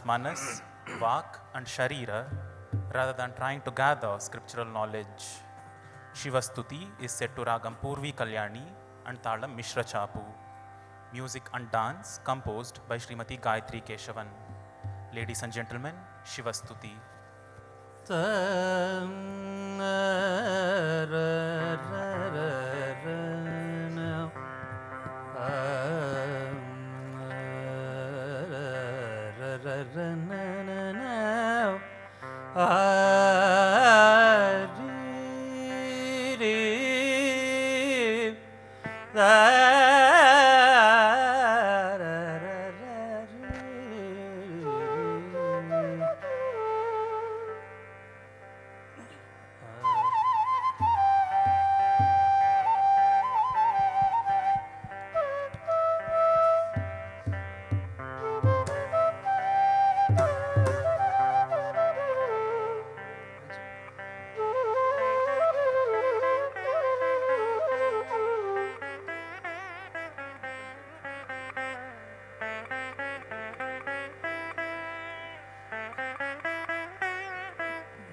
one's manas, vak and sharira rather than trying to gather scriptural knowledge. Shivastuti is set to Ragam Purvi Kalyani and Talam Mishra Chapu. Music and dance composed by Srimati Gayatri Keshavan. Ladies and gentlemen, Shivastuti.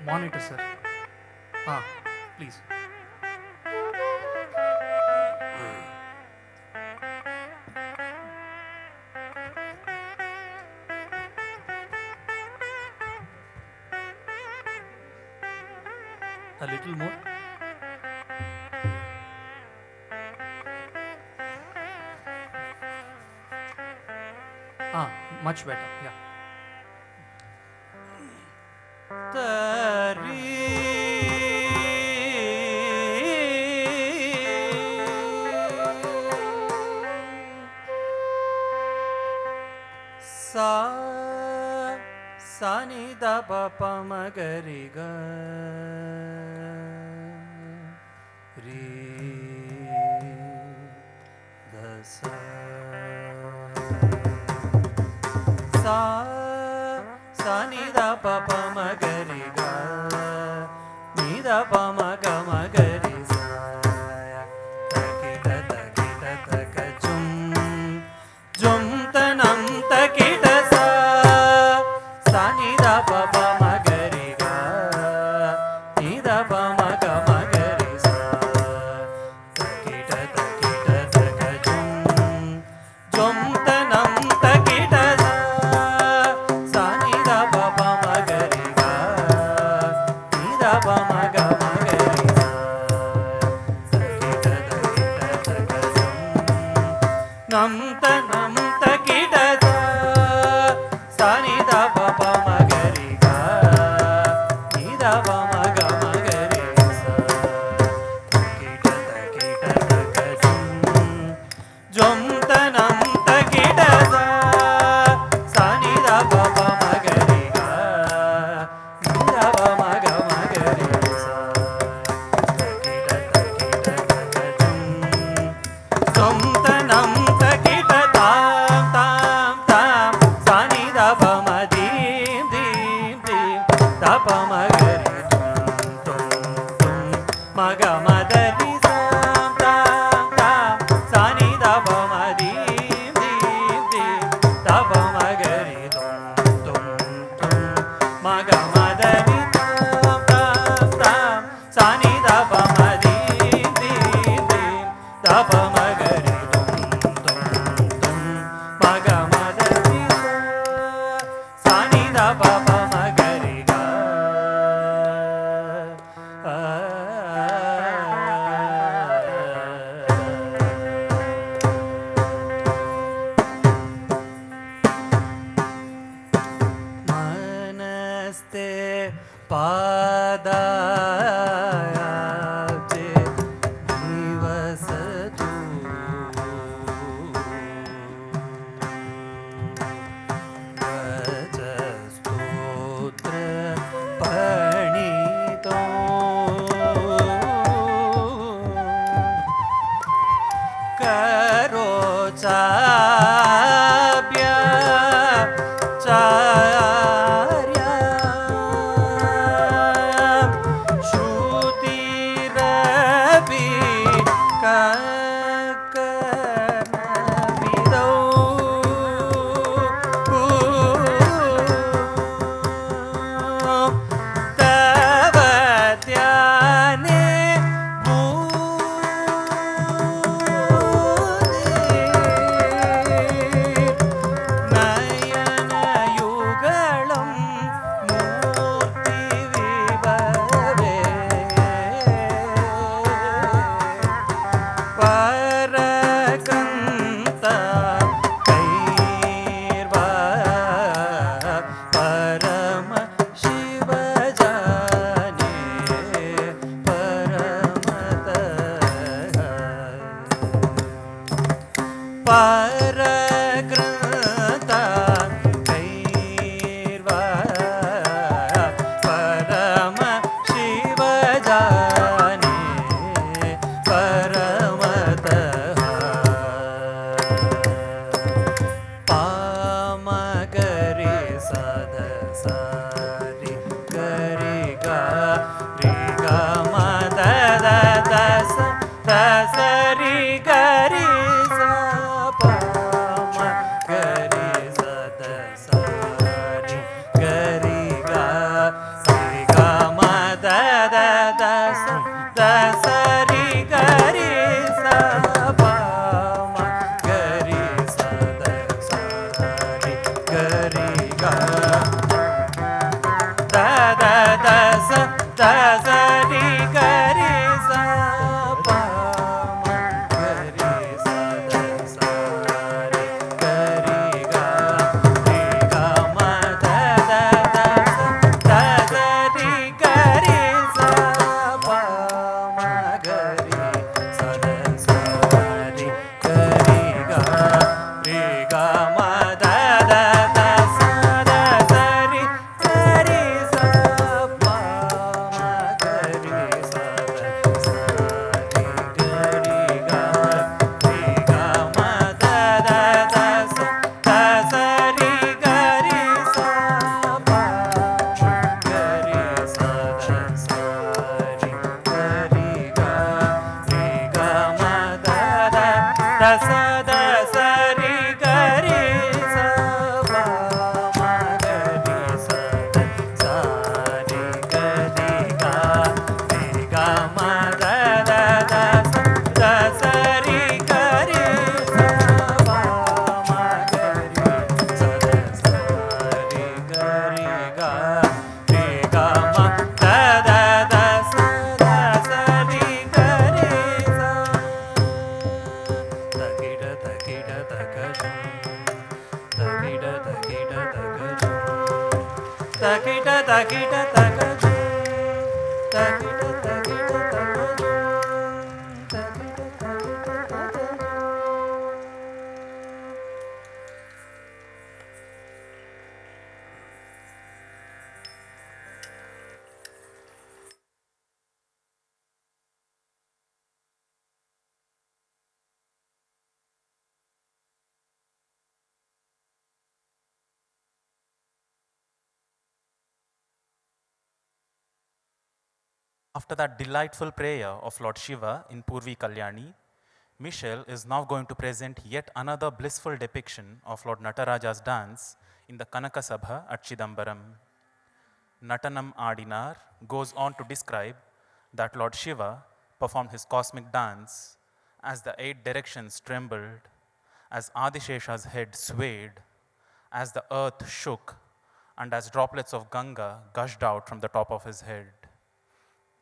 Monitor, sir. Please. A little more. Much better. Yeah. Sa ni da pa pa ma ga ri ga ri da sa ni da pa pa ma ga ri ga ni da pa ma ga ri sa ta ki ta ka jum tanam ta ki ta sa ni da pa pa ma ga ri ga ni da pa ma ga ri sa ta ki ta ka jum tanam ta ki ta sa ni da pa pa ma ga ri ga ni da pa ma ga ri sa ta ki ta ka nam tanam ta ki ta sa ni da pa pa ma ga ri ga ni da pa ma ga ri sa ta ki ta ka jum tanam ta ki ta sa ni da pa pa ma ga ri ga ni da pa ma ga ri sa ta ki ta ka jum tanam ta ki ta tam sa ni da pa ma dim da pa ma ga ri tum ma ga ma da ri sa sa ni da pa ma dim da pa ma ga ri tum ma ga ma da ri sa ni da pa ma dim da pa ma ga ri ma ga ma da ri sa ni da pa pa ma ga ri ga मनस्ते पादाब्जे निवसतु वचस्तोत्र पणितो करो चाप्या चार्या sari gari ga ri ga ma da da da sa da sa ri gari sa pa ma gari sa da sa ri gari ga ri ga ma da da da sa da sa ri gari sa pa ma gari sa da sa ri gari ga da da da sa da sa ri gari sa pa ma gari sa da sa ri gari ga ri ga ma da da da sa da sa ri gari sa pa ma gari sa da sa ri gari ga ri ga ma da da da sa da sa ri gari sa pa ma gari sa da sa ri gari ga ri ga ma da da da sa da sa ri gari sa pa ma gari sa da sa ri gari ga ri ga ma da da da sa da sa ri gari sa pa ma gari sa da sa ri gari ga ri ga ma da da da sa da sa ri gari sa pa ma gari sa da sa ri gari ga ri ga ma da da da sa da sa ri gari sa takida takida takajum takida takida takajum takida takida takajum takida takida takajum takida takida takajum. After that delightful prayer of Lord Shiva in Purvi Kalyani, Michelle is now going to present yet another blissful depiction of Lord Nataraja's dance in the Kanaka Sabha at Chidambaram. Natanam Adinar goes on to describe that Lord Shiva performed his cosmic dance as the 8 directions trembled, as Adishesha's head swayed, as the earth shook, and as droplets of Ganga gushed out from the top of his head.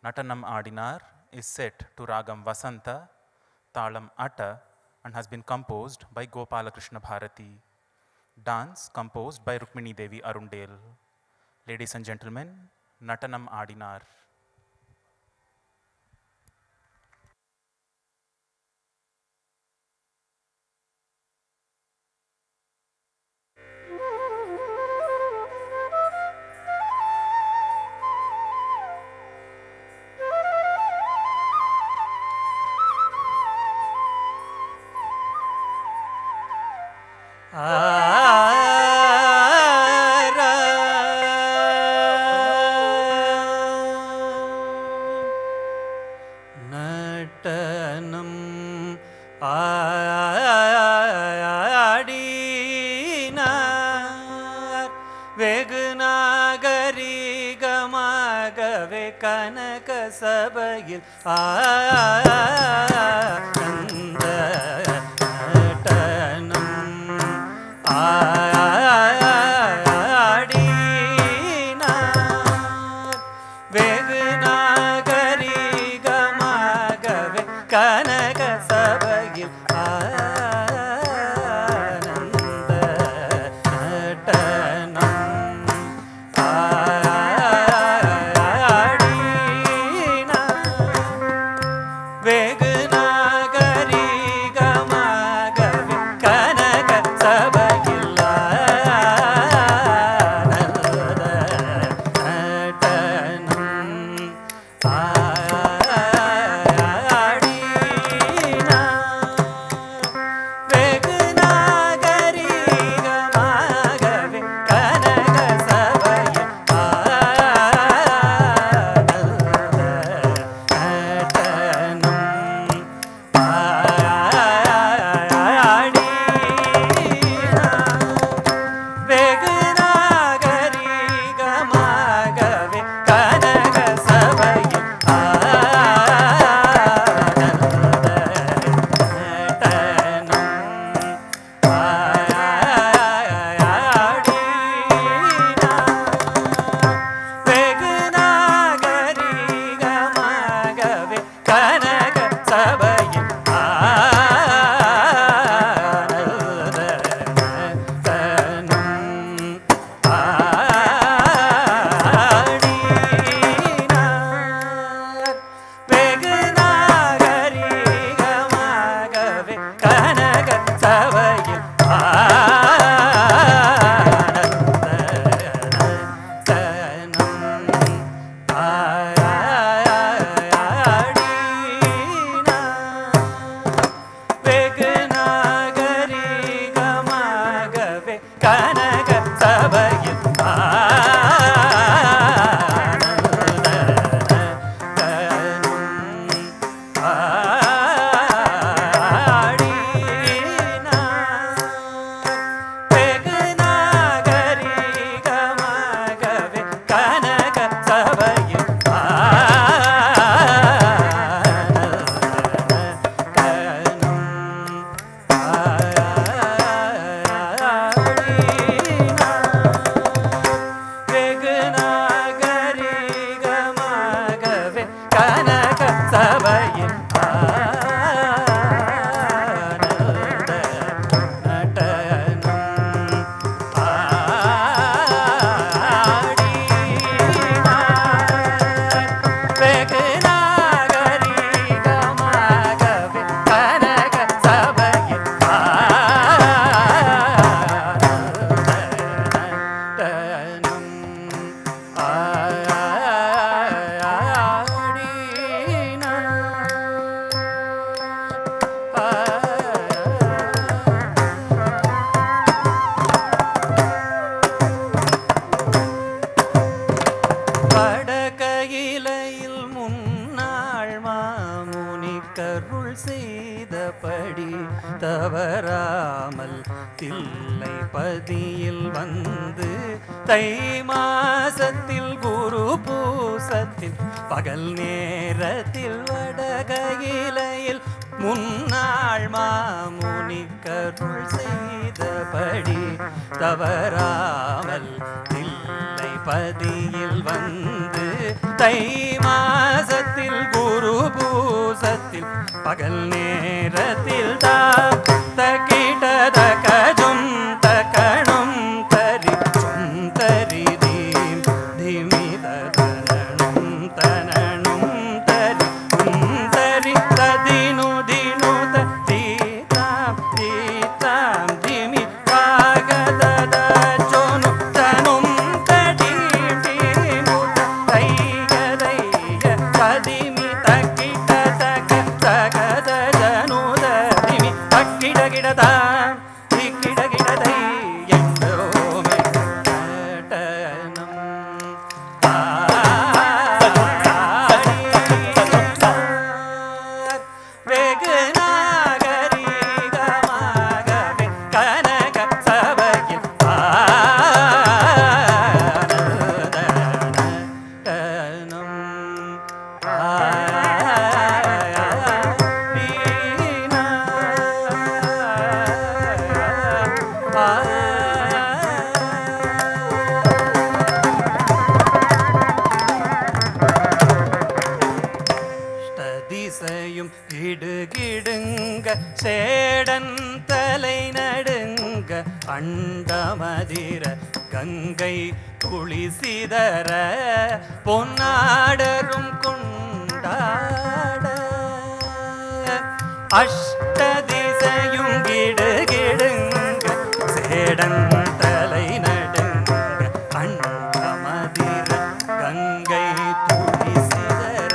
Natanam Adinar is set to Ragam Vasanta, Talam Atta, and has been composed by Gopala Krishna Bharati. Dance composed by Rukmini Devi Arundel. Ladies and gentlemen, Natanam Adinar. நட்டனம் ஆடினார் வெகு நாகரிகமாகவே கனக சபையில் ஆனந்த நட்டனம் ஆடினார் வெகு நாகரிகமாகவே கனக சபையில் ஆனந்த நடனம் ஆடினார் வெகு நாக செய்தபடி தவறாமல் தில்லை பதியில் வந்து தை மாசத்தில் குரு பூசத்தில் பகல் நேரத்தில் வடகையிலையில் முன்னாள் மாமுனிக்கருள் செய்தபடி தவறாமல் தில்லை பதியில் வந்து தை மாசத்தில் குரு பூசத்தில் பகல் நேரத்தில் தகிட தகஜும் தகணும் தரி சும் தரி தீம் திமித தனணும் தனணும் தரி தரி ததினு தினு தீதாம் தீதாம் திமி காகத சோனு தனும் தடி தீமுத தைகதைய ததிமி தக்கிட தக தகத ஜனுத திமி தக்கிட கிடதா திக்கிட கிடதை என்றோமே கட்டனம் வெகு நாகரிகமாகவே கனக சபையில் திசையும் கிடுகிடுங்க சேடன் தலை நடுங்க அண்டமதிர கங்கை குளிசிதற பொன்னாடரும் கொண்டாட அஷ்ட திசையும் கிடுகிடுங்க சேடன் தலை நடுங்க அண்டமதிர கங்கை துளிசிதற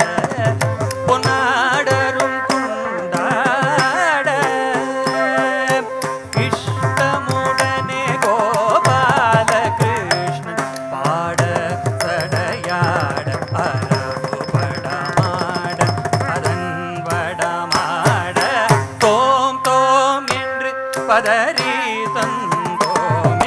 பொன்னாடரும் கொண்டாட இஷ்டமுடனே கோபால கிருஷ்ணன் பாட சடையாட அரவு படமாட அதன் வடமாட தோம் தோம் என்று பதறி தந்தோம்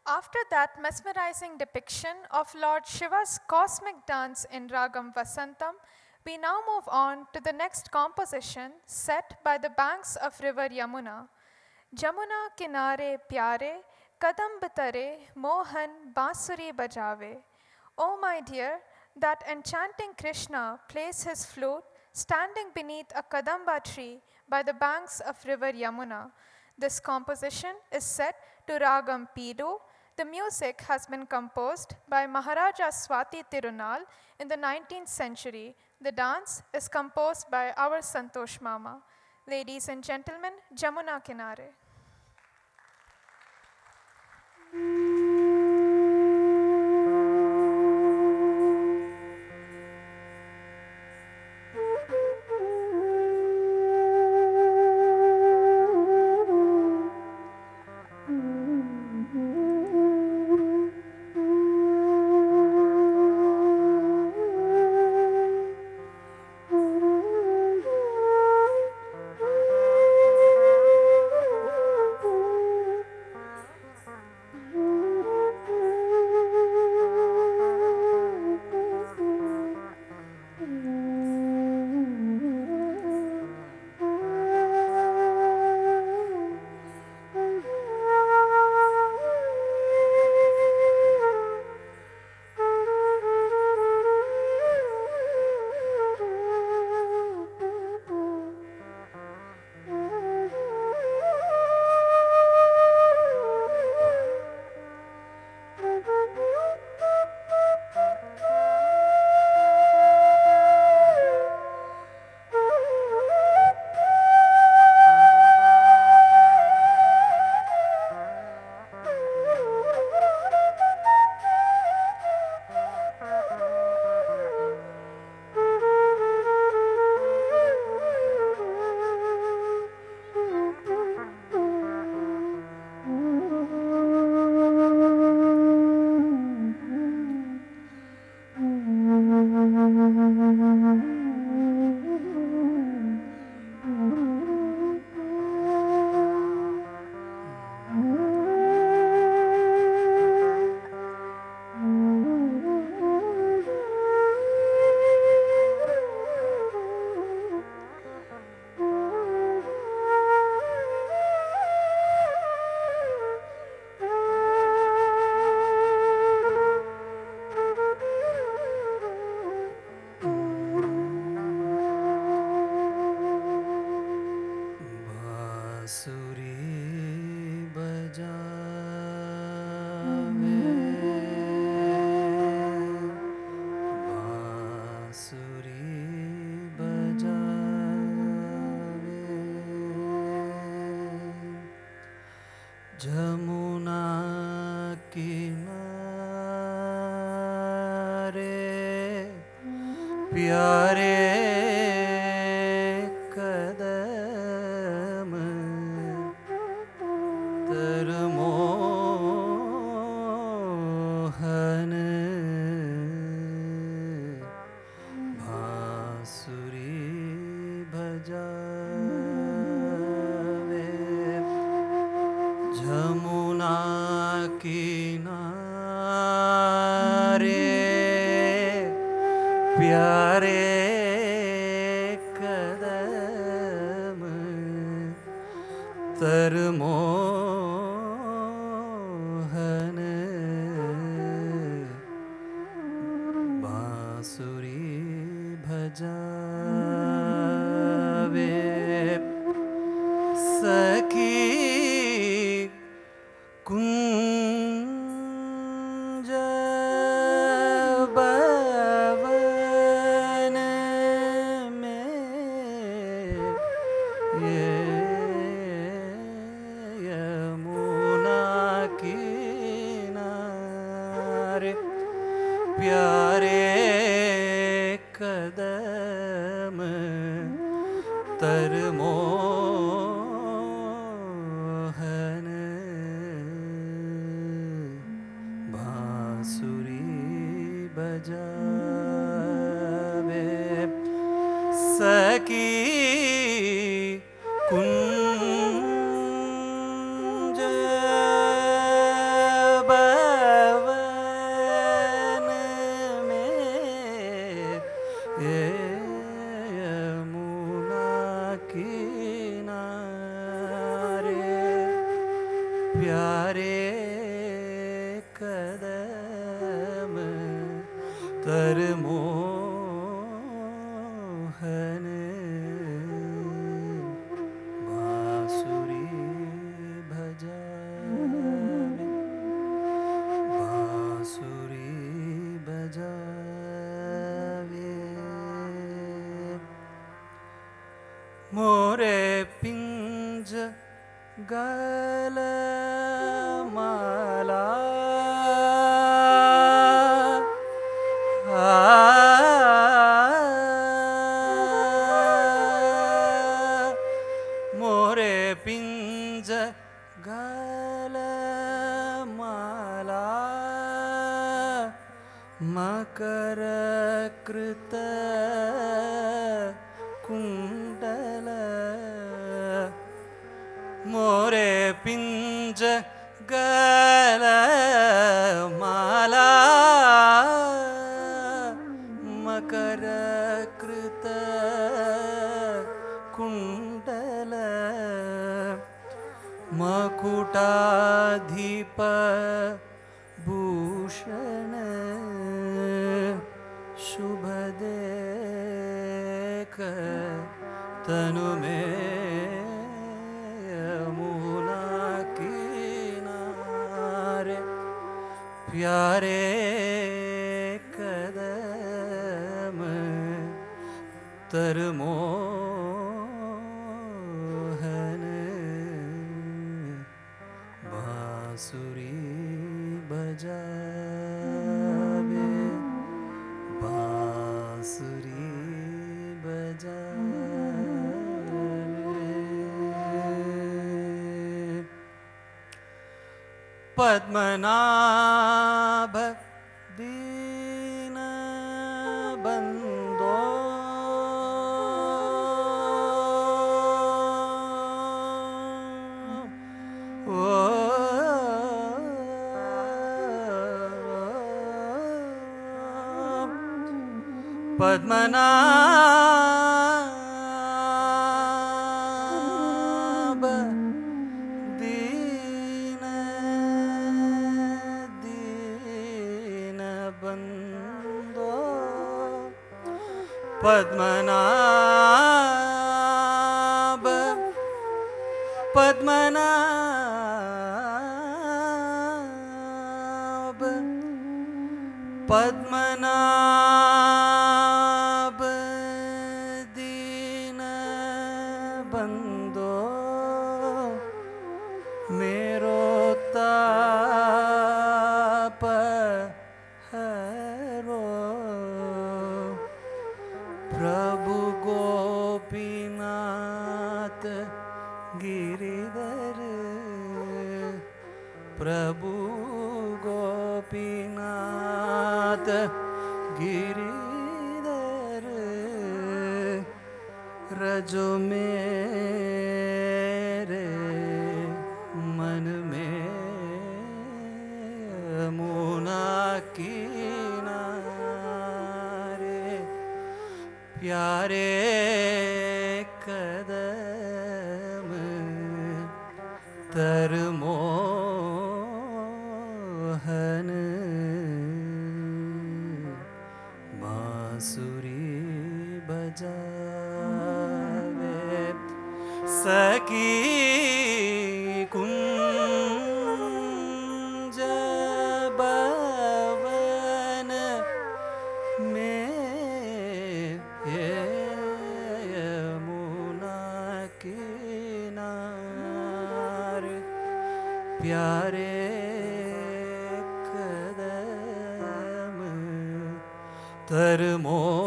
After that mesmerizing depiction of Lord Shiva's cosmic dance in Ragam Vasantam, we now move on to the next composition set by the banks of river Yamuna. Jamuna kinare pyare, kadam bitare, mohan bansuri bajave. Oh my dear, that enchanting Krishna plays his flute standing beneath a kadamba tree by the banks of river Yamuna. This composition is set to Ragam Pidu. The music has been composed by Maharaja Swati Tirunal in the 19th century. The dance is composed by our Santosh Mama. Ladies and gentlemen, Jamuna Kinare. Jamuna किनारे प्यारे कदम तरमोहन बांसुरी बजावे जमुना किनारे प्यारे कदम तरमोहन बांसुरी भजावे सखी कुंज भवन में ये यमुना किनारे प्यारे कदम तरमोहन बांसुरी बजावे सखी कुंज भवन प्यारे कदम तर मोहन बांसुरी बजावे बांसुरी बजावे मोरे पिंज गल माला मोरे पिंज गल माला मकर कृत कुंडल मोरे पिंज गल माला मकर कृत कुंडल मकुटाधिप भूषण शुभ देख तनु में यमुना किनारे प्यारे कदम तर मोहन बांसुरी बजावे बांसुरी बजावे पद्मनाभ दीन बंदो पद्मनाभ दीन दीन बंदो पद्मनाभ पद्मनाभ पद्मनाभ दीन बंदो मेरो ताप हरो प्रभु गोपीनाथ गिरिधर प्रभु गोपीनाथ गिरिधर रजो मेरे मन में यमुना किनारे प्यारे कदम तर मोहन बांसुरी बजावे सखी कुंज भवन में यमुना किनारे प्यारे कदम तर मोहन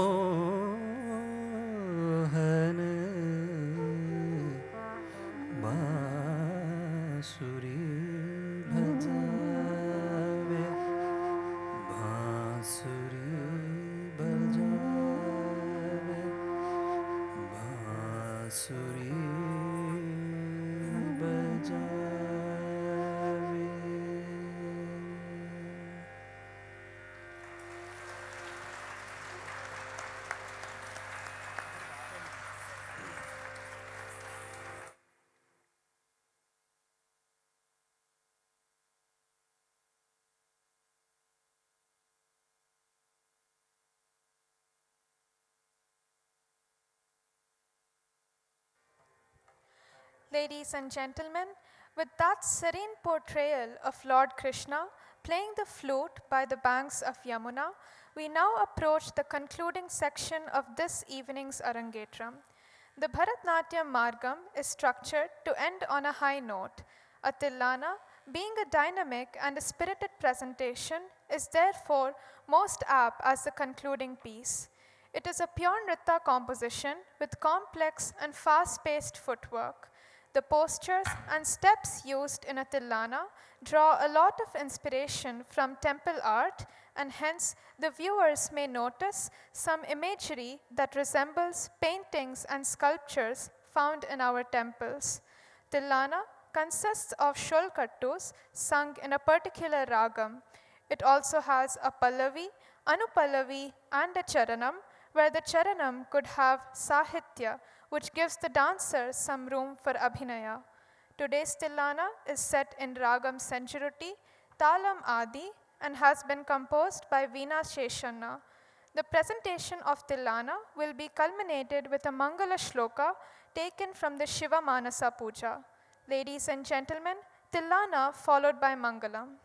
बांसुरी बजावे बांसुरी बजावे बांसुरी Ladies and gentlemen, with that serene portrayal of Lord Krishna playing the flute by the banks of Yamuna, we now approach the concluding section of this evening's Arangetram. The Bharatnatyam Margam is structured to end on a high note. A Tillana, being a dynamic and a spirited presentation, is therefore most apt as the concluding piece. It is a pure Nritta composition with complex and fast-paced footwork. The postures and steps used in a Tillana draw a lot of inspiration from temple art, and hence the viewers may notice some imagery that resembles paintings and sculptures found in our temples. Tillana consists of sholkattus sung in a particular ragam. It also has a pallavi, anupallavi, and a charanam, where the charanam could have sahitya, which gives the dancer some room for abhinaya. Today's Tillana is set in ragam Senjuruti, Talam Adi, and has been composed by Veena Sheshanna. The presentation of Tillana will be culminated with a Mangala Shloka taken from the Shiva Manasa Puja. Ladies and gentlemen, Tillana followed by Mangalam.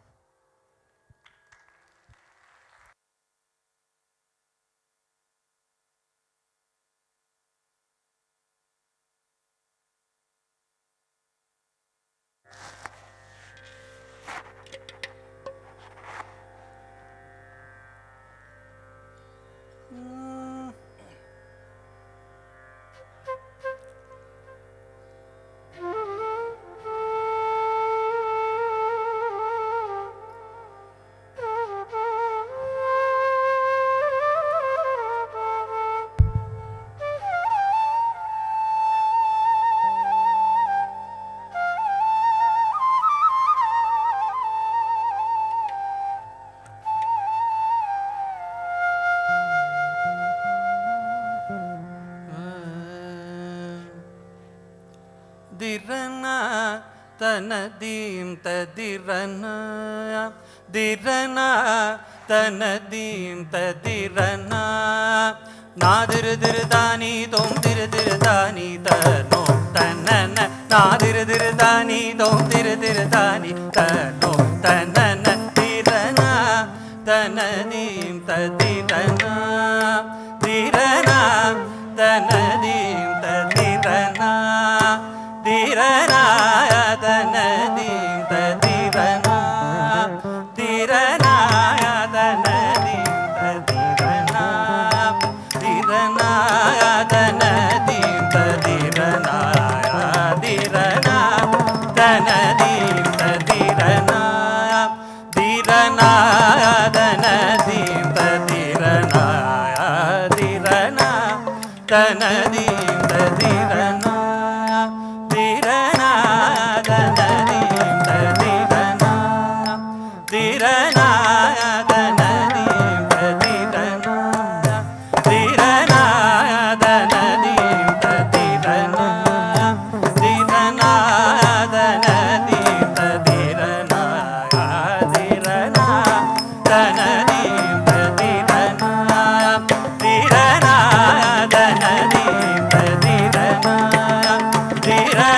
Dirana tanadim tadirana dirana tanadim tadirana nadir dirdani dom dirdani tano tanana nadir dirdani dom dirdani tano tanana dirana tanadim tadirana dirana tanadim tadirana Dirana tanadim tadirana dirana tanadim tadirana dirana tanadim tadirana dirana tanadim tadirana dirana tanadim tadirana dirana tanadim tadirana Dirana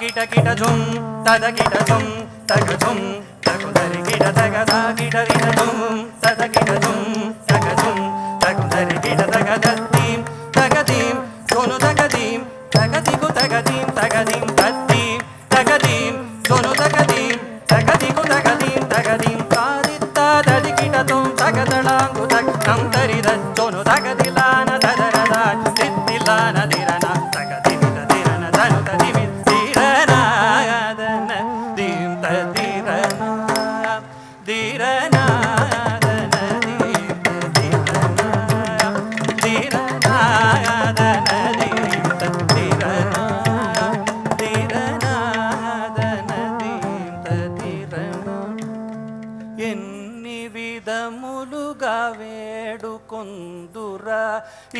ಕಿಟ ಕಿಟ ಝುಂ ತದ ಕಿಟ ಝುಂ ತಗ ಝುಂ ತಗುದರಿ ಕಿಟ ತಗ the ಕಿಟ ರಿಟ ಝುಂ ತದ ಕಿಟ ಝುಂ ತಗ ಝುಂ ತಗುದರಿ ಕಿಟ ತಗ ದೀಂ ತಗದೀಂ ಸೋನು ತಗದೀಂ ತಗದಿಗು ತಗದೀಂ ತಗದೀಂ ತದ್ದೀಂ ತಗದೀಂ ಸೋನು ತಗದೀಂ ತಗದಿಗು ತಗದೀಂ ತಗದೀಂ ತಾದಿತ್ತ ತದಿ ಕಿಟ ತುಂ ತಗದಳಾಂಗು ತಗ್ ನಂ ತರಿದ ಸೋನು ತಗದಿಲಾನ ತದರದ ತಿತ್ತಿಲಾನ ದಿರನ ತಗದಿಮಿದ ದಿರನ ಧನು ತದಿಮಿ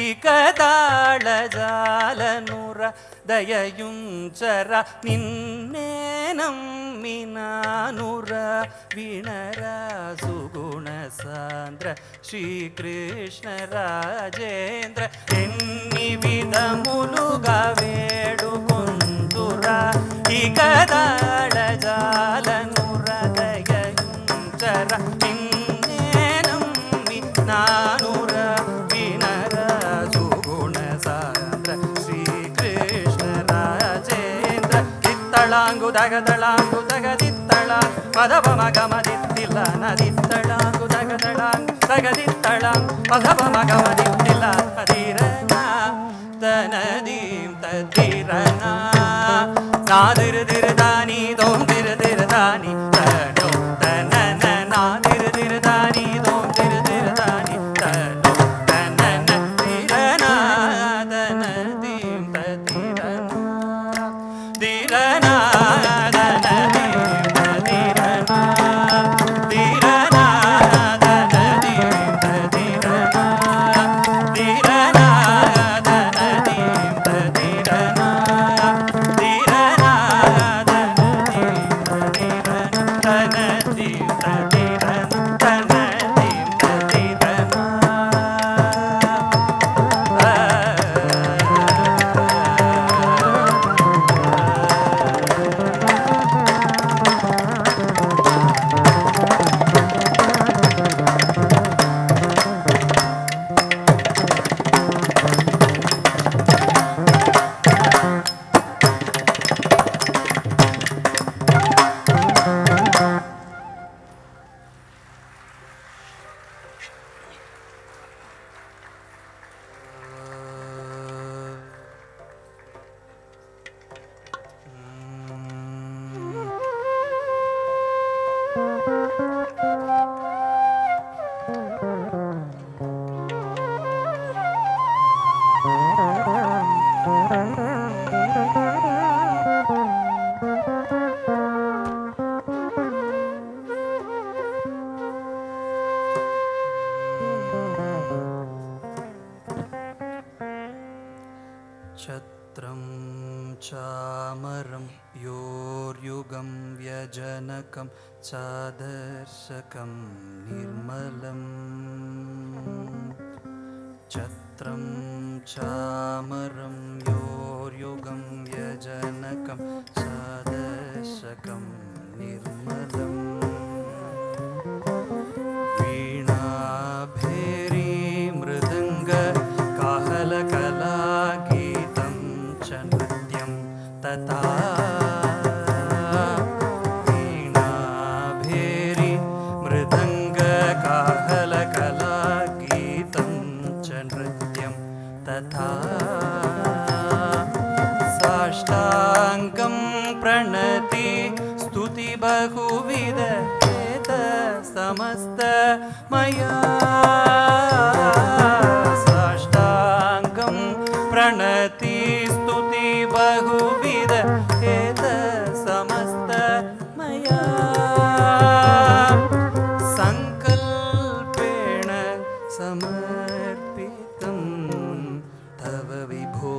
ఇక తాళజాలనుర దయయుంచర నిన్నే నమ్మినానుర వినరా సుగుణ సాంద్ర శ్రీకృష్ణ రాజేంద్ర ఎన్ని విధములుగా వేడుకొందురా ఇక తాళజాలనుర దయయుంచర నిన్నే నమ్మినానుర ಲಾಂಗು ದಗದಳಾಂಗು ದಗದಿತ್ತಳ ಮದವ ಮಗ ಮದಿತ್ತಿಲ್ಲ ನದಿತ್ತಳಾಂಗು ದಗದಳಾಂಗು ದಗದಿತ್ತಳಾಂಗ್ ಮದವ ಮಗ ಮದಿತ್ತಿಲ್ಲ ನದಿರನ ತನದೀಂ ತದಿರನ ನಾದಿರದಿರದಾನಿ ದೋಂ ದಿರದಿರದಾನಿ ತಡೋ ತನನ ನಾದಿರದಿರದಾನಿ ದೋಂ ದಿರದಿರದಾನಿ ತಡೋ ತನನ ದಿರನ ತನದೀಂ ತದಿರನ ದಿರನ छत्रं चामरं योर्युगं व्यजनकं चादर्शकं निर्मलम् छत्रं चामरं योर्युगं व्यजनकं चादर्शकं निर्मलम् वीणाभेरी मृदङ्ग काहलकलागीतं च नृत्यं तथा वीणाभेरी मृदङ्ग काहलकलागीतं च नृत्यं तथा साष्टाङ्गं प्रणति स्तुति बहुविध समस्त मया साष्टाङ्गं प्रणति स्तुति बहुविध समस्त मया सङ्कल्पेण समर्पितं तव विभो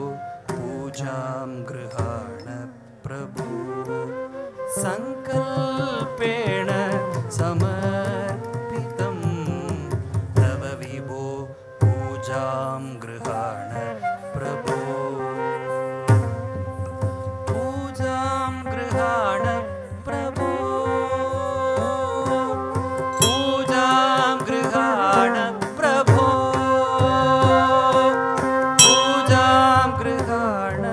पूजां गृहाण प्रभो सङ्कल्पेण समर्पितं तव विभो पूजां गृहाण प्रभो पूजां गृहाण प्रभो पूजां गृहाण प्रभो पूजां गृहाण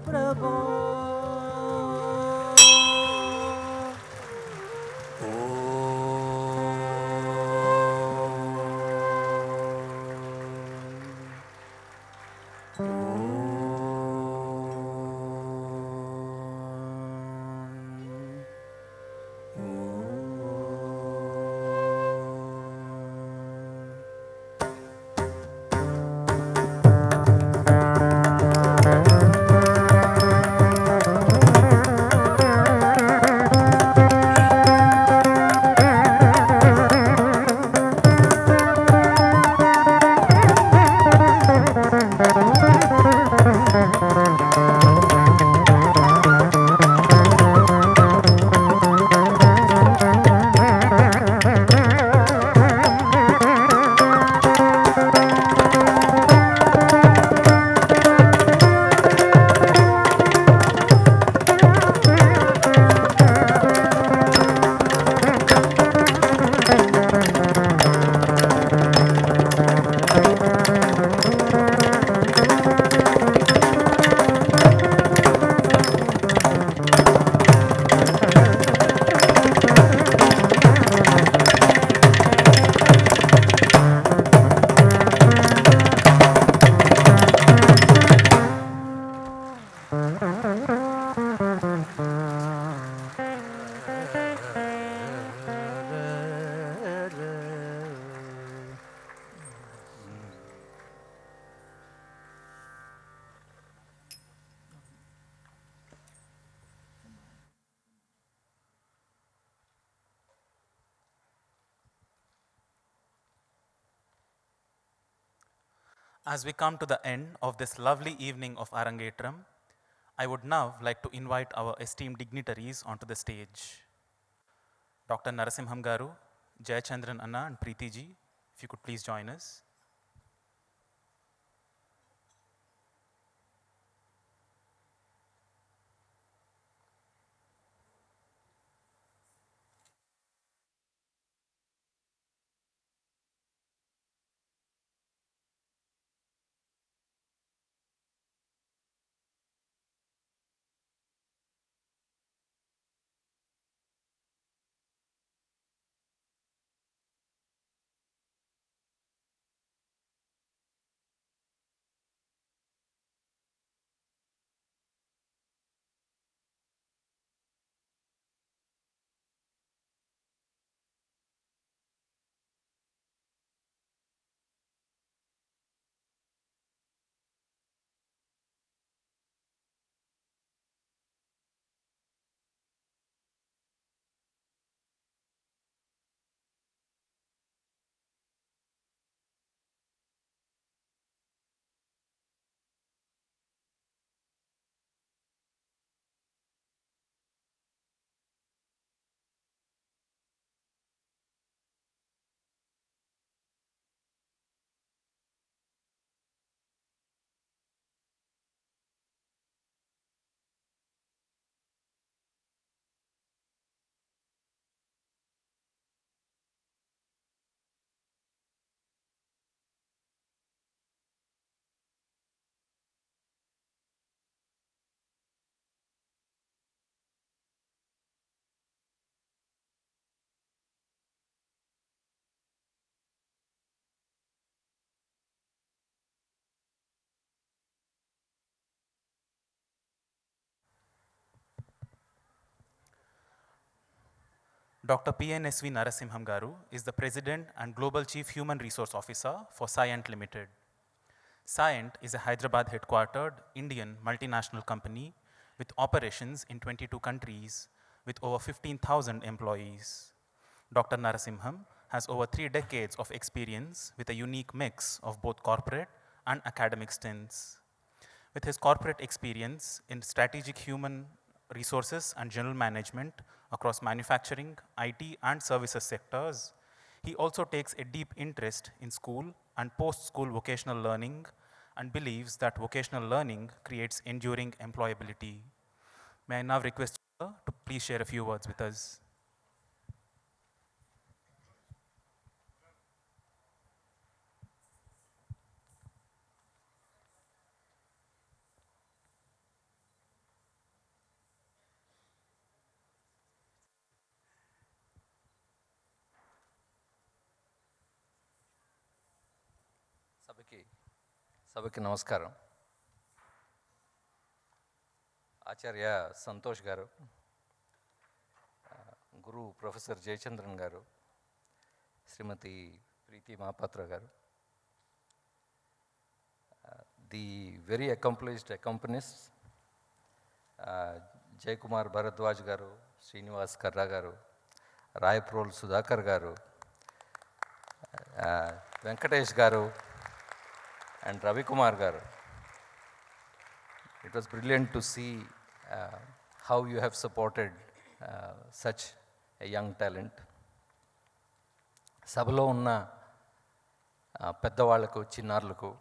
प्रभो As we come to the end of this lovely evening of Arangetram, I would now like to invite our esteemed dignitaries onto the stage. Dr. Narasimham Garu, Jayachandran Anna and Preeti ji, if you could please join us. Dr. PNSV Narasimham Garu is the President and Global Chief Human Resource Officer for Cyient Limited. Cyient is a Hyderabad headquartered Indian multinational company with operations in 22 countries with over 15,000 employees. Dr. Narasimham has over 3 decades of experience with a unique mix of both corporate and academic stints. With his corporate experience in strategic human resources and general management across manufacturing, IT, and services sectors, he also takes a deep interest in school and post-school vocational learning and believes that vocational learning creates enduring employability. May I now request you to please share a few words with us. సభకి నమస్కారం. ఆచార్య సంతోష్ గారు, గురు professor Jayachandran గారు, శ్రీమతి Preethi Mahapatra garu, the very accomplished accompanist Jayakumar Bharadwaj garu, Srinivas కర్రా గారు, రాయప్రోల్ సుధాకర్ గారు, వెంకటేష్ గారు, and Ravi Kumar garu. It was brilliant to see how you have supported such a young talent. సభలో ఉన్న పెద్దవాళ్లకు, చిన్నారులకు,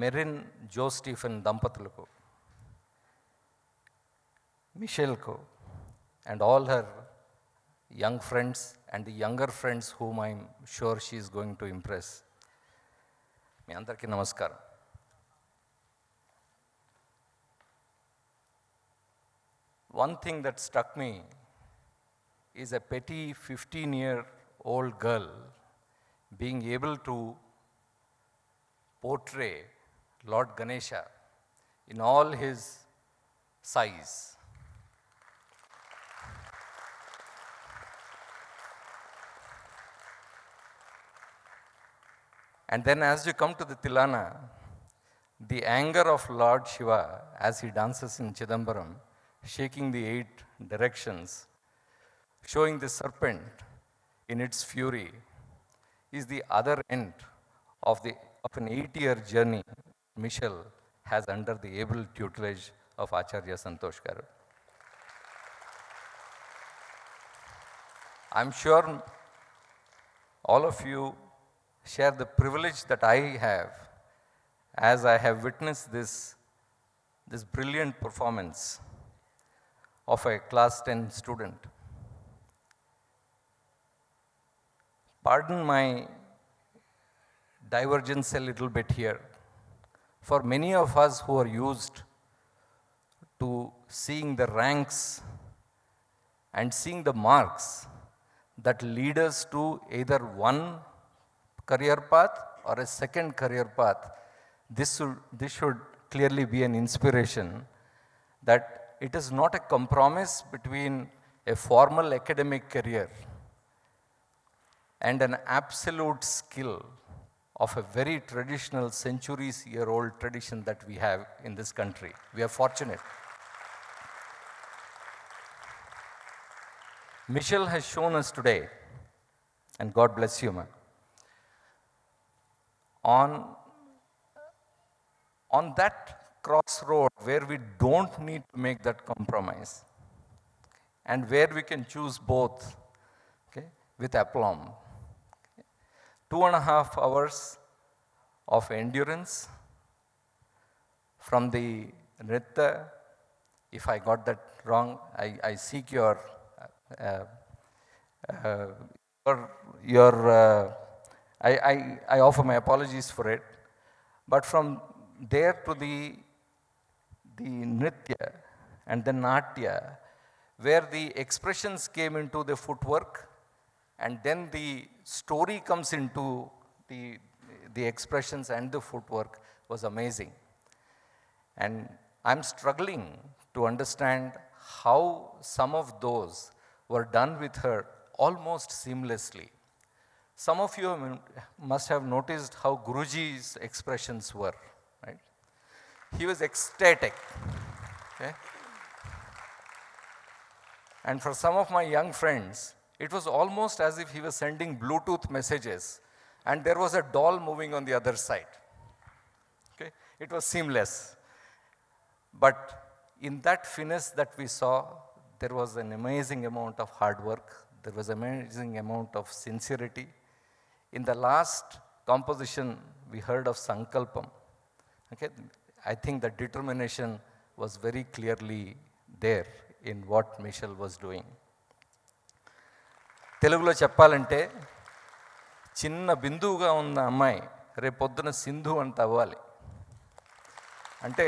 మెరిన్ జో స్టీఫెన్ దంపతులకు, మిషెల్కు, and all her young friends and the younger friends whom I'm sure she is going to impress. మీ అందరికీ నమస్కారం. One thing that struck me is a petty 15-year-old girl being able to portray Lord Ganesha in all his size. And then as you come to the Tilana, the anger of Lord Shiva as he dances in Chidambaram, shaking the 8 directions, showing the serpent in its fury, is the other end of an 8-year journey Michelle has under the able tutelage of Acharya Santosh Garu. I'm sure all of you share the privilege that I have as I have witnessed this brilliant performance of a class 10 student. Pardon my divergence a little bit here. For many of us who are used to seeing the ranks and seeing the marks that lead us to either one career path or a second career path, this should clearly be an inspiration that it is not a compromise between a formal academic career and an absolute skill of a very traditional centuries-year-old tradition that we have in this country. We are fortunate. Michelle has shown us today, and God bless you, ma'am, on that crossroad where we don't need to make that compromise and where we can choose both, okay, with aplomb. 2.5 hours of endurance from the nritta. If I got that wrong, I seek your I offer my apologies for it. But from there to the nritya and the natya, where the expressions came into the footwork and then the story comes into the expressions and the footwork, was amazing. And I'm struggling to understand how some of those were done with her almost seamlessly. Some of you must have noticed how Guruji's expressions were, right? He was ecstatic. Okay? And for some of my young friends, it was almost as if he was sending Bluetooth messages and there was a doll moving on the other side. Okay? It was seamless. But in that finesse that we saw, there was an amazing amount of hard work. There was an amazing amount of sincerity. In the last composition, we heard of Sankalpam. Okay? I think the determination was very clearly there in what Michelle was doing. తెలుగులో చెప్పాలంటే చిన్న బిందువుగా ఉన్న అమ్మాయి రేపొద్దున సింధు అంత అవ్వాలి. అంటే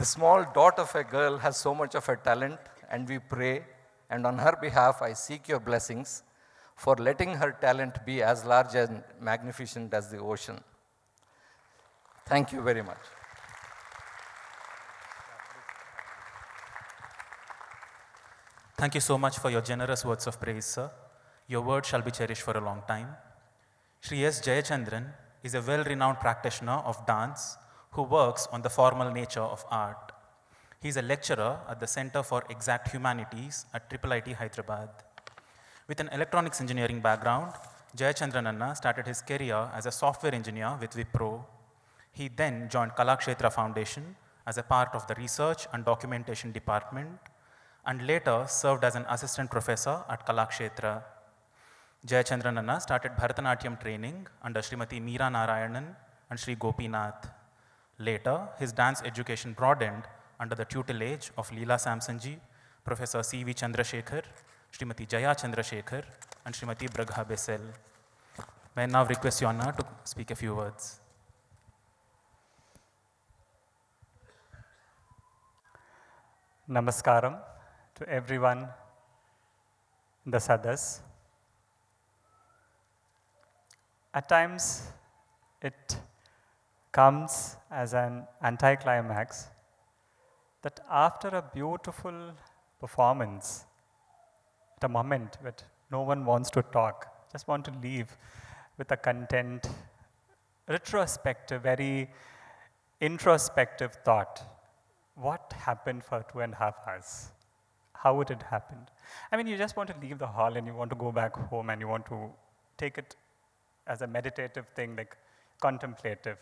the small dot of a girl has so much of a talent, and we pray, and on her behalf I seek your blessings for letting her talent be as large and magnificent as the ocean. Thank you very much. Thank you so much for your generous words of praise, sir. Your word shall be cherished for a long time. Shri S. Jayachandran is a well-renowned practitioner of dance who works on the formal nature of art. He is a lecturer at the Center for Exact Humanities at IIIT Hyderabad. With an electronics engineering background, Jayachandran Anna started his career as a software engineer with Wipro. He then joined Kalakshetra Foundation as a part of the research and documentation department, and later served as an assistant professor at Kalakshetra. Jayachandran Anna started Bharatanatyam training under Srimati Meera Narayanan and Sri Gopinath. Later, his dance education broadened under the tutelage of Leela Samsonji, Professor C.V. Chandrasekhar, Srimati Jaya Chandrasekhar, and Srimati Bragha Besel. May I now request you, Anna, to speak a few words. Namaskaram to everyone in the Sadas. At times, it comes as an anticlimax that after a beautiful performance, at a moment when no one wants to talk, just want to leave with a content, retrospective, very introspective thought. What happened for 2.5 hours? How would it happen? I mean, you just want to leave the hall and you want to go back home and you want to take it as a meditative thing, like contemplative.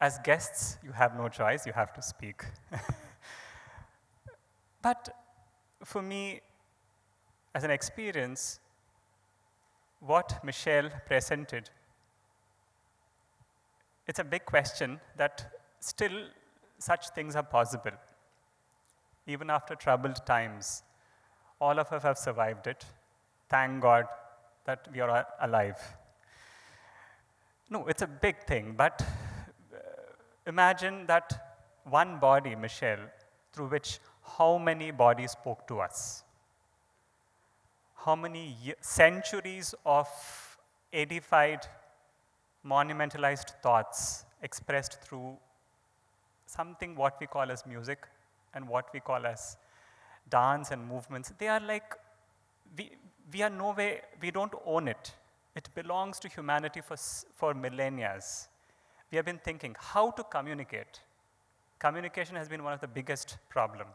As guests, you have no choice, you have to speak. But for me, as an experience, what Michelle presented, it's a big question that still such things are possible. Even after troubled times, all of us have survived it. Thank God that we are alive. No, it's a big thing, but imagine that one body, Michelle, through which how many bodies spoke to us? How many centuries of edified, monumentalized thoughts expressed through something what we call as music and what we call as dance and movements. They are like, we are no way, we don't own it. It belongs to humanity for millennia. We have been thinking how to communicate. Communication has been one of the biggest problems.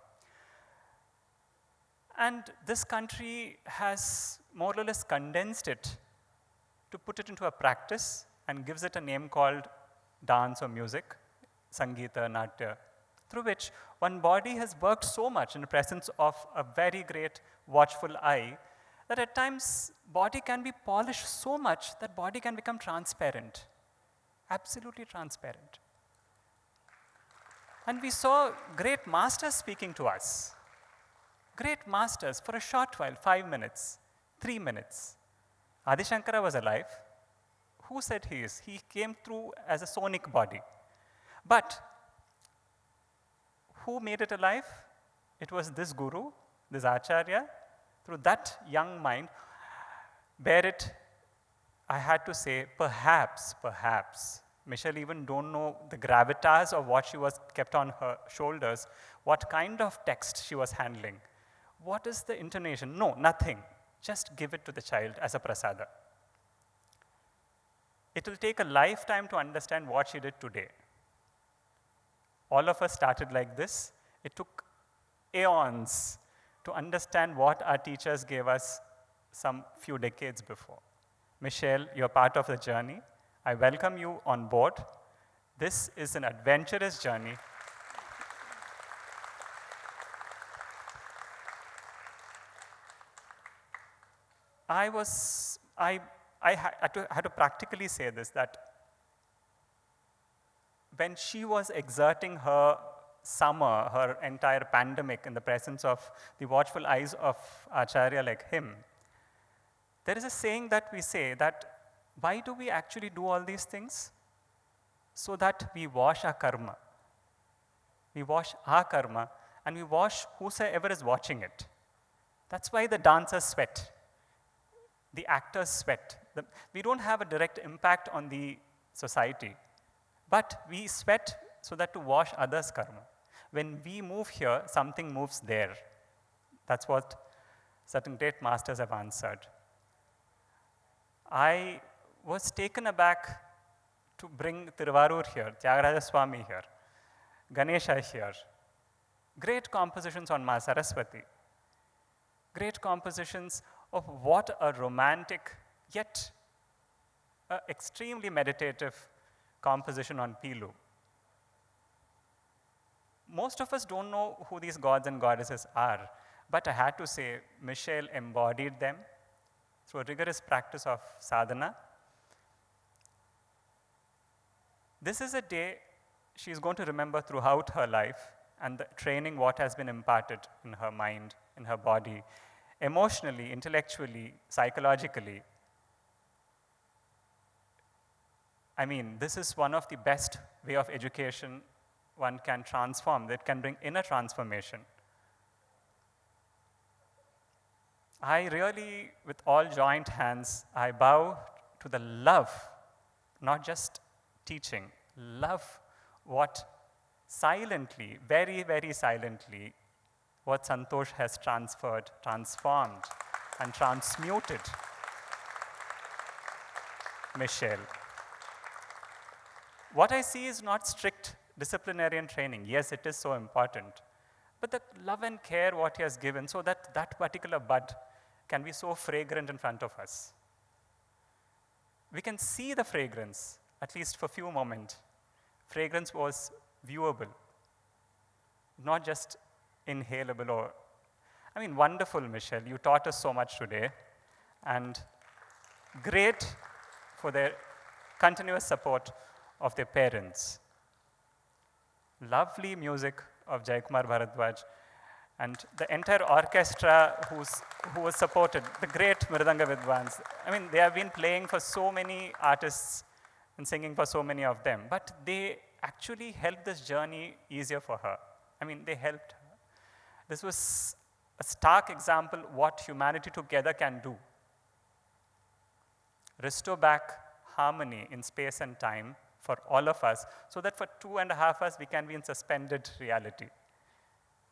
And this country has more or less condensed it to put it into a practice and gives it a name called dance or music, Sangeeta, Natya, through which one body has worked so much in the presence of a very great watchful eye that at times body can be polished so much that body can become transparent, absolutely transparent. And we saw great masters speaking to us. Great masters for a short while, 5 minutes, 3 minutes. Adi Shankara was alive. Who said he is? He came through as a sonic body. But who made it alive? It was this guru, this acharya, through that young mind. Bear it, I had to say, perhaps, Michelle even don't know the gravitas of what she was kept on her shoulders, what kind of text she was handling. What is the intonation? No, nothing. Just give it to the child as a prasada. It will take a lifetime to understand what she did today. All of us started like this. It took aeons to understand what our teachers gave us some few decades before. Michelle, you're part of the journey. I welcome you on board. This is an adventurous journey. I had to practically say this, that when she was exerting her summer, her entire pandemic in the presence of the watchful eyes of Acharya like him, there is a saying that we say that why do we actually do all these things? So that we wash our karma. We wash our karma and we wash whosoever is watching it. That's why the dancers sweat. The actors sweat. We don't have a direct impact on the society, but we sweat so that to wash others' karma. When we move here, something moves there. That's what certain great masters have answered. I was taken aback to bring Tiruvarur here, Tyagaraja Swami here, Ganesha here. Great compositions on Ma Saraswati. Great compositions of what a romantic, yet extremely meditative composition on Pilu. Most of us don't know who these gods and goddesses are, but I had to say, Michelle embodied them through a rigorous practice of sadhana. This is a day she's going to remember throughout her life, and the training what has been imparted in her mind, in her body, emotionally, intellectually, psychologically. I mean, this is one of the best way of education one can transform, that can bring inner transformation. I really, with all joint hands, I bow to the love, not just teaching, love what silently, very, very silently, what Santosh has transferred, transformed, and transmuted Michelle. What I see is not strict disciplinarian training. Yes, it is so important. But the love and care what he has given so that that particular bud can be so fragrant in front of us. We can see the fragrance, at least for a few moments. Fragrance was viewable, not just inhalable or, I mean, wonderful, Michelle. You taught us so much today. And great for their continuous support of their parents. Lovely music of Jayakumar Bharadwaj, and the entire orchestra who was supported, the great Mridanga Vidwans. I mean, they have been playing for so many artists and singing for so many of them, but they actually helped this journey easier for her. I mean, they helped her. This was a stark example what humanity together can do. Restore back harmony in space and time for all of us, so that for 2.5 hours we can be in suspended reality.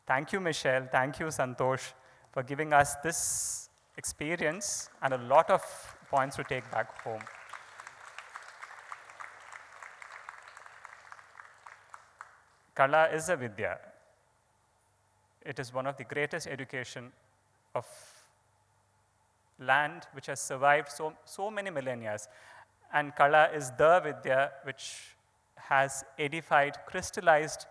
Thank you, Michelle. Thank you, Santosh, for giving us this experience and a lot of points to take back home. Kala is a vidya. It is one of the greatest education of land which has survived so many millennia. And Kala is the vidya which has edified, crystallized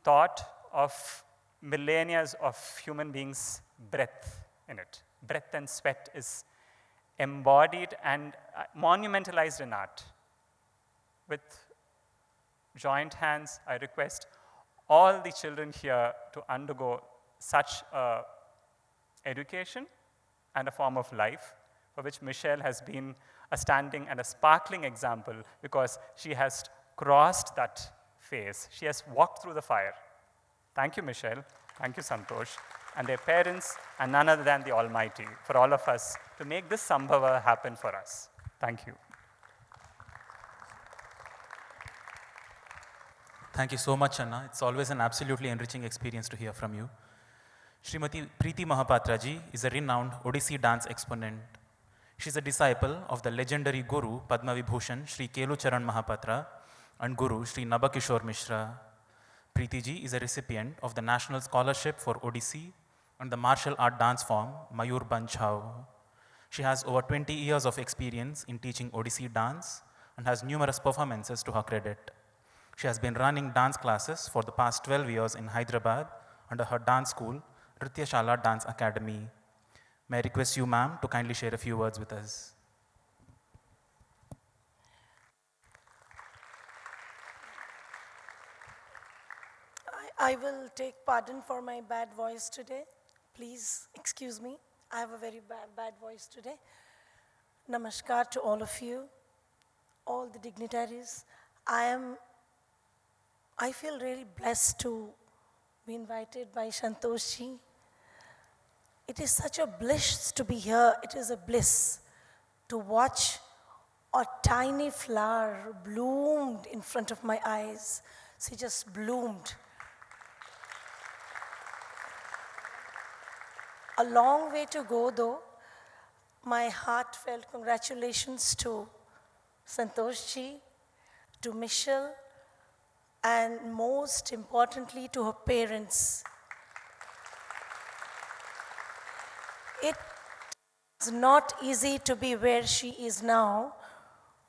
thought of millennia of human beings' breath in it. Breath and sweat is embodied and monumentalized in art. With joint hands, I request all the children here to undergo such education and a form of life, for which Michelle has been a standing and a sparkling example, because she has crossed that phase. She has walked through the fire. Thank you, Michelle. Thank you, Santosh, and their parents, and none other than the Almighty, for all of us to make this Sambhava happen for us. Thank you. Thank you so much, Anna. It's always an absolutely enriching experience to hear from you. Srimati Preeti Mahapatra ji is a renowned Odissi dance exponent. She's a disciple of the legendary Guru Padma Vibhushan Sri Kelu Charan Mahapatra and Guru Sri Nabakishore Mishra. Preeti ji is a recipient of the National Scholarship for Odissi and the martial art dance form Mayur Banchhao. She has over 20 years of experience in teaching Odissi dance and has numerous performances to her credit. She has been running dance classes for the past 12 years in Hyderabad under her dance school, Nritya Shala Dance Academy. May I request you, ma'am, to kindly share a few words with us. I will take pardon for my bad voice today. Please excuse me. I have a very bad voice today. Namaskar to all of you, all the dignitaries. I feel really blessed to be invited by Santoshi. It is such a bliss to be here. It is a bliss to watch a tiny flower bloomed in front of my eyes. She just bloomed. A long way to go though. My heartfelt congratulations to Santoshji, to Michelle, and most importantly to her parents. It's not easy to be where she is now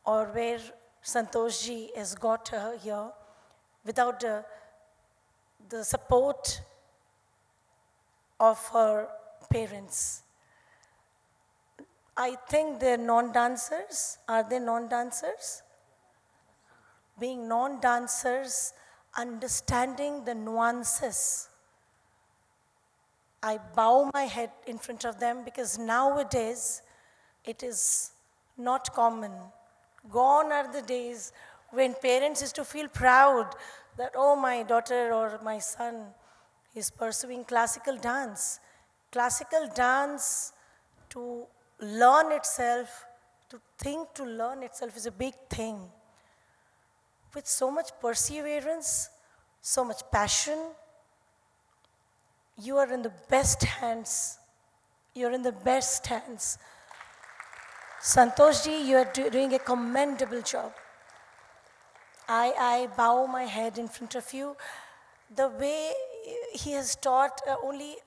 or where Santoshji has got her here without the support of her parents. I think they're non-dancers. Are they non-dancers? Being non-dancers, understanding the nuances. I bow my head in front of them because nowadays it is not common. Gone are the days when parents used to feel proud that, oh, my daughter or my son is pursuing classical dance. Classical dance, to learn itself, to think to learn itself is a big thing. With so much perseverance, so much passion, you are in the best hands. You're in the best hands. Santoshji, you are doing a commendable job. I bow my head in front of you. The way he has taught, only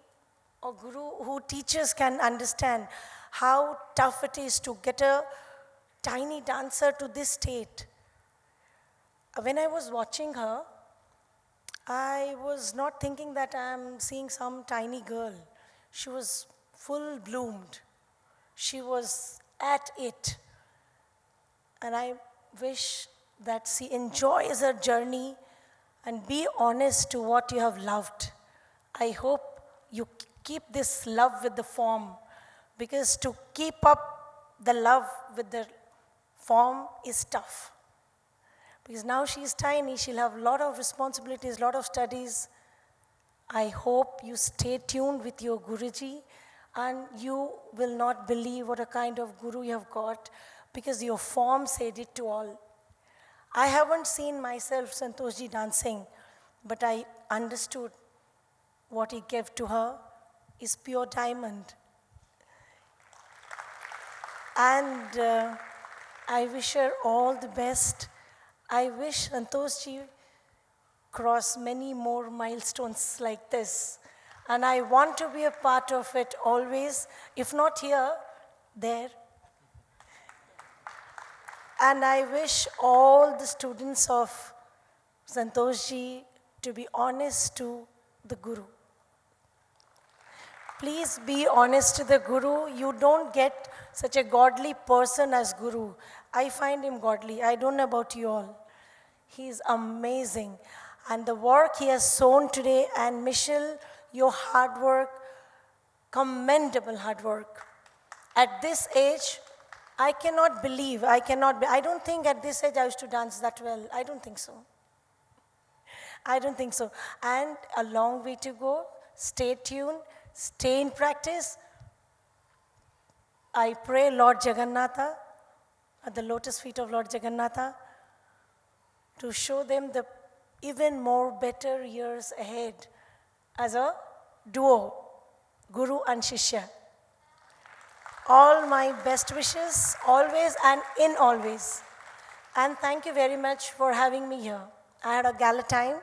a guru who teaches can understand how tough it is to get a tiny dancer to this state. When I was watching her, I was not thinking that I'm seeing some tiny girl. She was full bloomed. She was at it. And I wish that she enjoys her journey and be honest to what you have loved. I hope you keep this love with the form, because to keep up the love with the form is tough. Because now she's tiny, she'll have a lot of responsibilities, a lot of studies. I hope you stay tuned with your Guruji and you will not believe what a kind of Guru you have got, because your form said it to all. I haven't seen myself, Santoshji, dancing, but I understood what he gave to her is pure diamond. And I wish her all the best. I wish Santoshji cross many more milestones like this. And I want to be a part of it always, if not here, there. And I wish all the students of Santoshji to be honest to the Guru. Please be honest to the Guru. You don't get such a godly person as Guru. I find him godly. I don't know about you all. He is amazing. And the work he has sown today, and Michelle, your hard work, commendable hard work. At this age, I cannot believe, I don't think at this age I used to dance that well. I don't think so. I don't think so. And a long way to go. Stay tuned. Stay in practice. I pray Lord Jagannatha, at the lotus feet of Lord Jagannatha, to show them the even more better years ahead as a duo, Guru and Shishya. All my best wishes, always and in always. And thank you very much for having me here. I had a gala time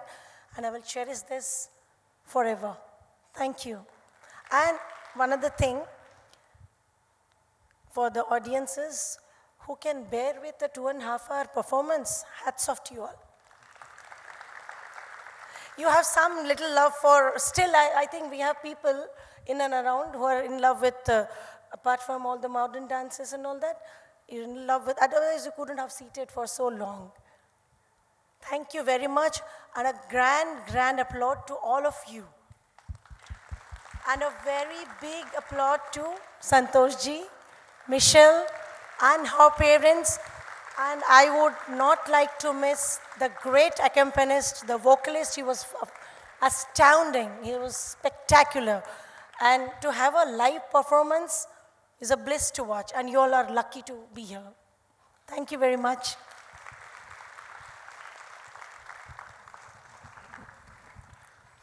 and I will cherish this forever. Thank you. And one other thing, for the audiences who can bear with the 2.5-hour performance, hats off to you all. You have some little love for, still I think we have people in and around who are in love with, apart from all the modern dances and all that, you're in love with, otherwise you couldn't have seated for so long. Thank you very much, and a grand applaud to all of you. And a very big applaud to Santosh ji, Michelle, and her parents. And I would not like to miss the great accompanist, the vocalist. He was astounding. He was spectacular. And to have a live performance is a bliss to watch. And you all are lucky to be here. Thank you very much.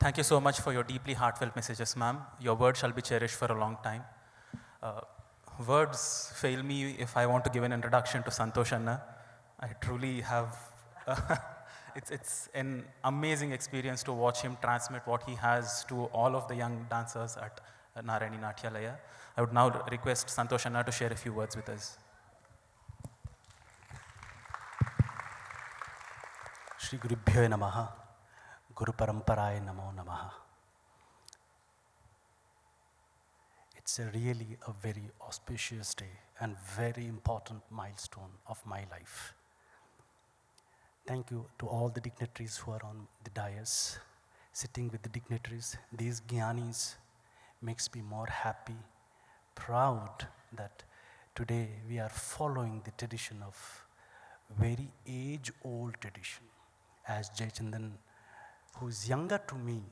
Thank you so much for your deeply heartfelt messages, ma'am. Your words shall be cherished for a long time. Words fail me if I want to give an introduction to Santosh Anna. I truly have, it's an amazing experience to watch him transmit what he has to all of the young dancers at Shreenarayaninatyalaya. I would now request Santosh Anna to share a few words with us. Shri Gurubhyo Namaha, Guru Paramparaya Namo Namaha. It's really a very auspicious day and very important milestone of my life. Thank you to all the dignitaries who are on the dais, sitting with the dignitaries. These Gyanis makes me more happy, proud that today we are following the tradition of very age-old tradition. As Jayachandan, who is younger to me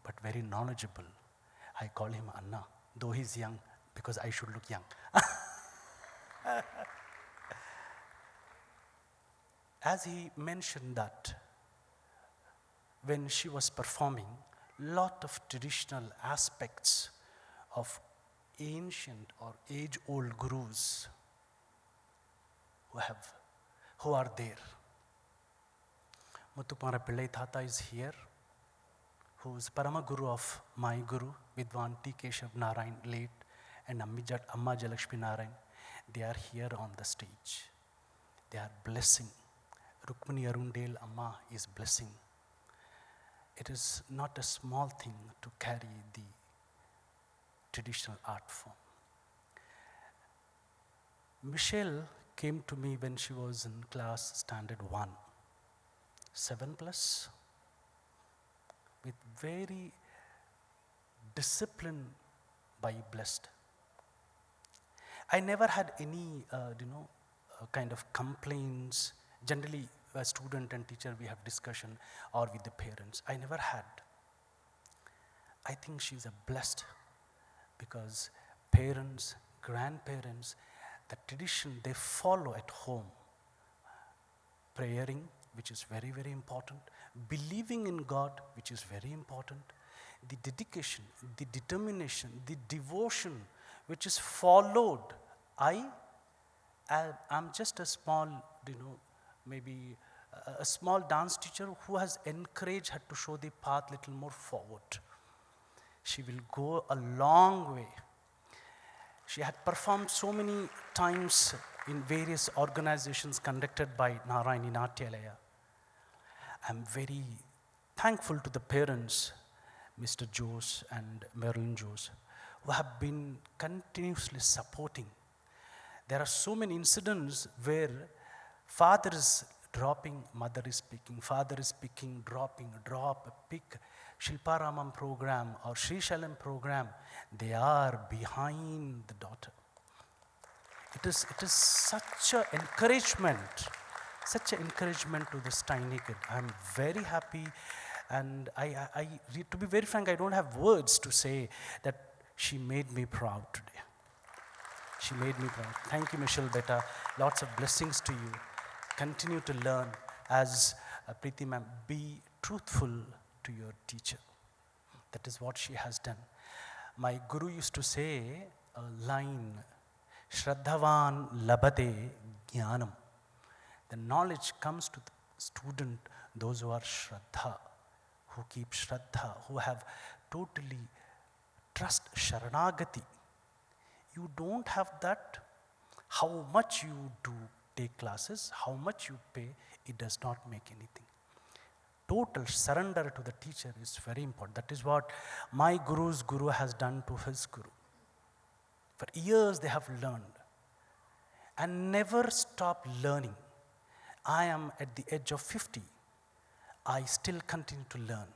but very knowledgeable, I call him Anna, though he's young because I should look young. As he mentioned that when she was performing, lot of traditional aspects of ancient or age-old gurus who are there. Muthupara Pillai Thata is here, who is Parama Guru of my Guru, Vidwan T. Keshav Narayan late, and Amma Jalakshmi Narayan. They are here on the stage. They are blessing. Rukmini Arundale Amma is blessing. It is not a small thing to carry the traditional art form. Michelle came to me when she was in class standard 1, 7+, with very disciplined by blessed. I never had any, kind of complaints. Generally, a student and teacher, we have discussion, or with the parents. I never had. I think she's a blessed, because parents, grandparents, the tradition they follow at home, praying, which is very, very important, believing in God, which is very important, the dedication, the determination, the devotion, which is followed. I'm just a small, maybe a small dance teacher who has encouraged her to show the path little more forward. She will go a long way. She had performed so many times in various organizations conducted by Shreenarayaninatyalaya. I'm very thankful to the parents, Mr. Jose and Marilyn Jose, who have been continuously supporting. There are so many incidents where father is dropping, mother is picking, father is picking, dropping, drop, pick. Shilparamam program or Sri Shalam program, they are behind the daughter. It is such an encouragement to this tiny kid. I'm very happy, and to be very frank, I don't have words to say that she made me proud today. She made me proud. Thank you, Michelle Betta. Lots of blessings to you. Continue to learn as Preeti ma'am. Be true truthful to your teacher. That is what she has done. My guru used to say a line, Shraddhavan labate jnanam. The knowledge comes to the student, those who are Shraddha, who keep Shraddha, who have totally trust, Sharanagati. You don't have that. How much you do take classes, how much you pay, it does not make anything. Total surrender to the teacher is very important. That is what my guru's guru has done to his guru. For years they have learned and never stop learning. I am at the edge of 50. I still continue to learn.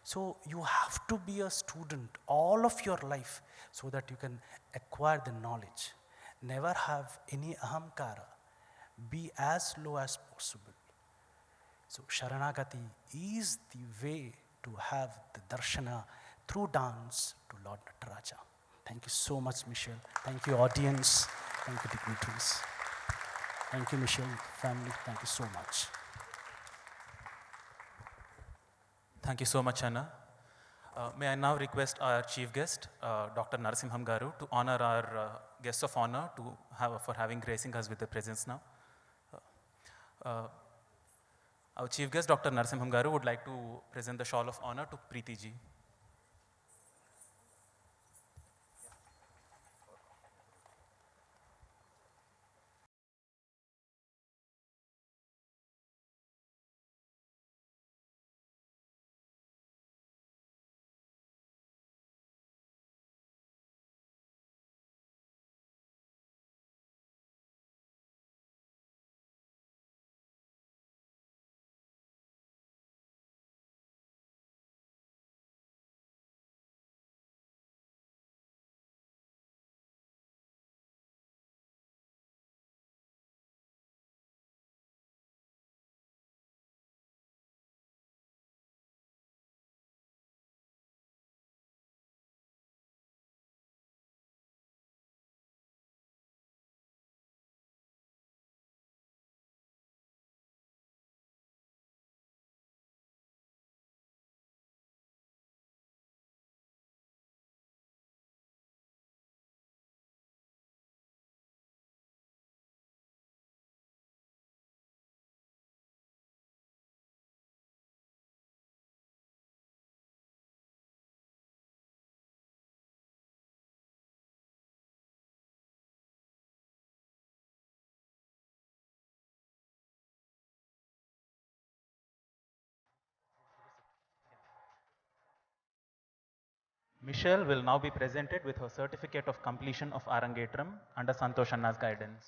So you have to be a student all of your life so that you can acquire the knowledge. Never have any ahamkara. Be as low as possible. So Sharanagati is the way to have the darshana through dance to Lord Nataraja. Thank you so much, Michelle. Thank you, audience. Thank you, dignitaries. Thank you, Michelle family. Thank you so much. Thank you so much, Anna. May I now request our chief guest, Dr. Narasimham Garu, to honor our guest of honor for having gracing us with the presence now. Our chief guest, Dr. Narasimham Garu, would like to present the shawl of honor to Preeti ji. Michelle will now be presented with her certificate of completion of Arangetram under Santosh Anna's guidance.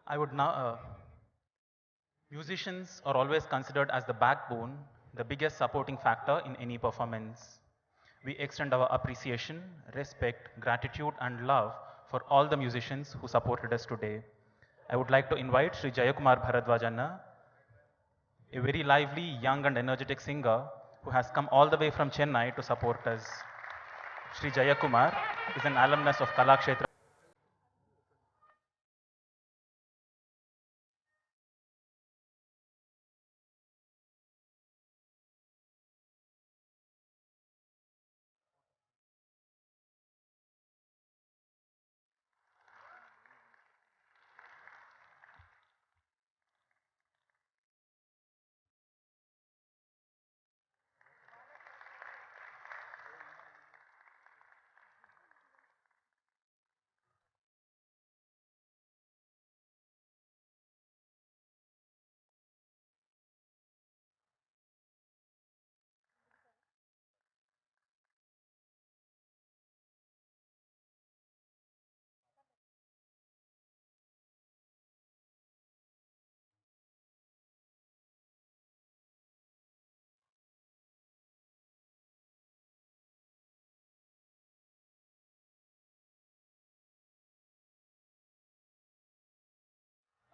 I would now, musicians are always considered as the backbone, the biggest supporting factor in any performance. We extend our appreciation, respect, gratitude, and love for all the musicians who supported us today. I would like to invite Sri Jayakumar Bharadwajanna, a very lively, young, and energetic singer who has come all the way from Chennai to support us. Sri Jayakumar is an alumnus of Kalakshetra.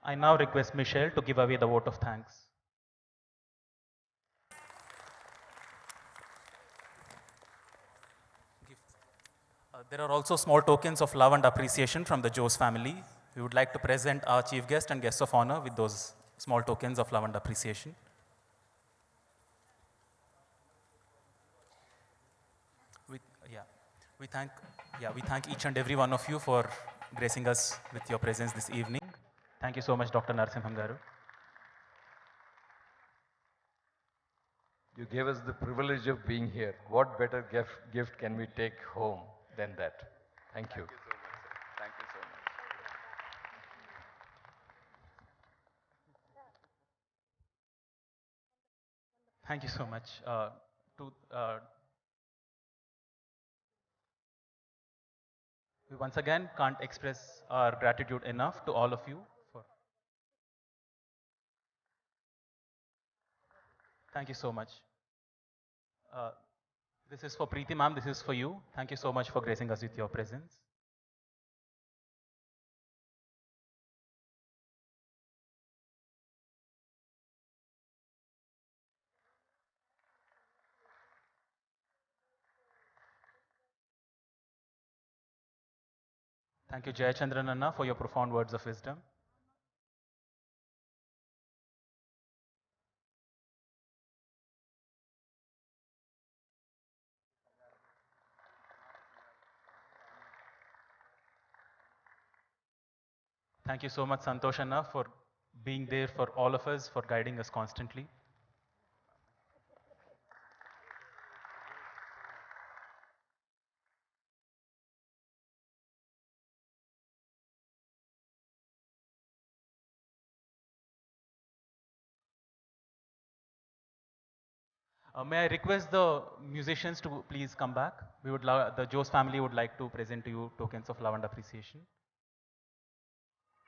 I now request Michelle to give away the vote of thanks. There are also small tokens of love and appreciation from the Jose family. We would like to present our chief guest and guests of honor with those small tokens of love and appreciation. We, yeah, we thank each and every one of you for gracing us with your presence this evening. Thank you so much, Dr. Narasimham Garu. You gave us the privilege of being here. What better gift can we take home than that? Thank you. Thank you so much. Thank you so much. We once again can't express our gratitude enough to all of you. Thank you so much. Uh, this is for Preeti ma'am, this is for you. Thank you so much for gracing us with your presence. Thank you, Jayachandran Anna, for your profound words of wisdom. Thank you so much, Santosh Anna, for being there for all of us, for guiding us constantly. May I request the musicians to please come back? The Jose family would like to present to you tokens of love and appreciation.